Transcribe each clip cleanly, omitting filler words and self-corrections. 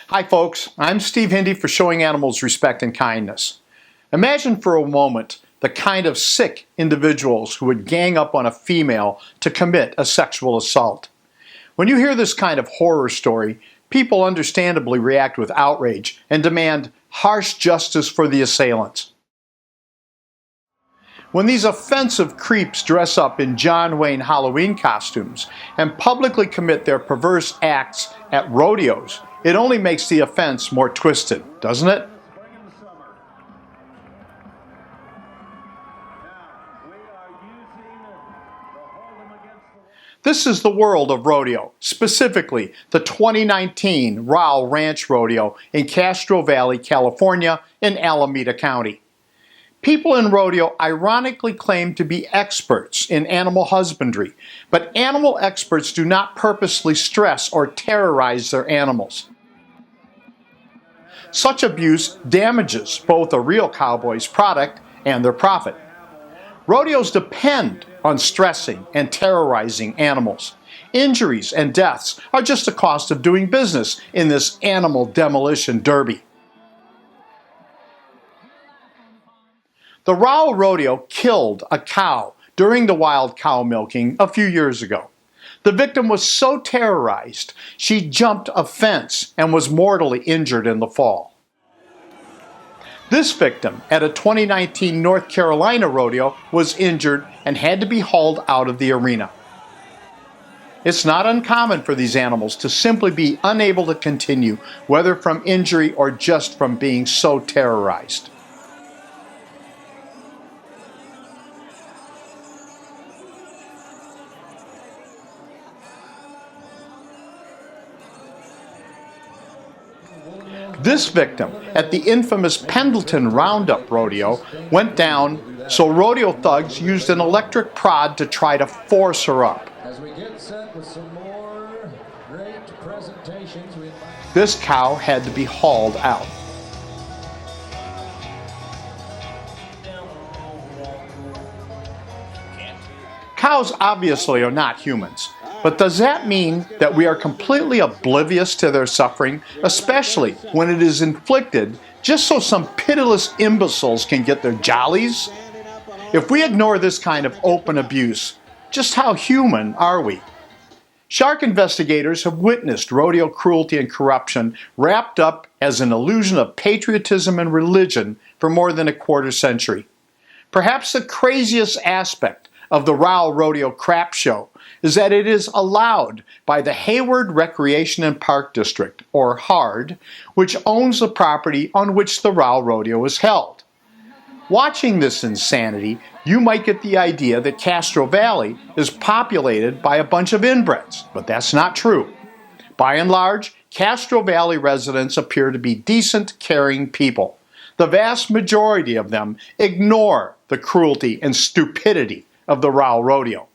Hi folks, I'm Steve Hindy for Showing Animals Respect and Kindness. Imagine for a moment the kind of sick individuals who would gang up on a female to commit a sexual assault. When you hear this kind of horror story, people understandably react with outrage and demand harsh justice for the assailants. When these offensive creeps dress up in John Wayne Halloween costumes and publicly commit their perverse acts at rodeos, it only makes the offense more twisted, doesn't it? This is the world of rodeo, specifically the 2019 Rowell Ranch Rodeo in Castro Valley, California, in Alameda County. People in rodeo ironically claim to be experts in animal husbandry, but animal experts do not purposely stress or terrorize their animals. Such abuse damages both a real cowboy's product and their profit. Rodeos depend on stressing and terrorizing animals. Injuries and deaths are just the cost of doing business in this animal demolition derby. The Rowell Rodeo killed a cow during the wild cow milking a few years ago. The victim was so terrorized, she jumped a fence and was mortally injured in the fall. This victim at a 2019 North Carolina rodeo was injured and had to be hauled out of the arena. It's not uncommon for these animals to simply be unable to continue, whether from injury or just from being so terrorized. This victim at the infamous Pendleton Roundup Rodeo went down, so rodeo thugs used an electric prod to try to force her up. As we get set with some more great presentations, This cow had to be hauled out. Cows obviously are not humans. But does that mean that we are completely oblivious to their suffering, especially when it is inflicted just so some pitiless imbeciles can get their jollies? If we ignore this kind of open abuse, just how human are we? Shark investigators have witnessed rodeo cruelty and corruption wrapped up as an illusion of patriotism and religion for more than a quarter century. Perhaps the craziest aspect of the Rowell Rodeo crap show is that it is allowed by the Hayward Recreation and Park District, or HARD, which owns the property on which the Rowell Rodeo is held. Watching this insanity, you might get the idea that Castro Valley is populated by a bunch of inbreds, but that's not true. By and large, Castro Valley residents appear to be decent, caring people. The vast majority of them ignore the cruelty and stupidity of the Rowell Rodeo.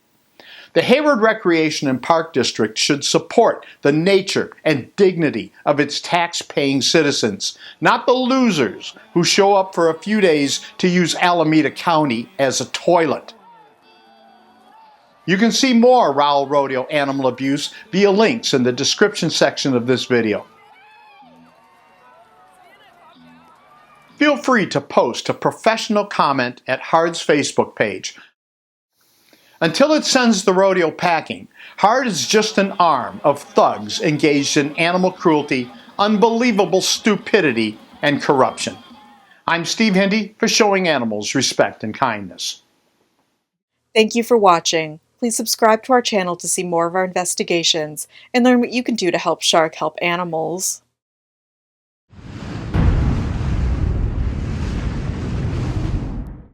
The Hayward Recreation and Park District should support the nature and dignity of its tax-paying citizens, not the losers who show up for a few days to use Alameda County as a toilet. You can see more Rowell Rodeo animal abuse via links in the description section of this video. Feel free to post a professional comment at HARD's Facebook page. Until it sends the rodeo packing, HARD is just an arm of thugs engaged in animal cruelty, unbelievable stupidity, and corruption. I'm Steve Hindy for Showing Animals Respect and Kindness. Thank you for watching. Please subscribe to our channel to see more of our investigations and learn what you can do to help Shark help animals.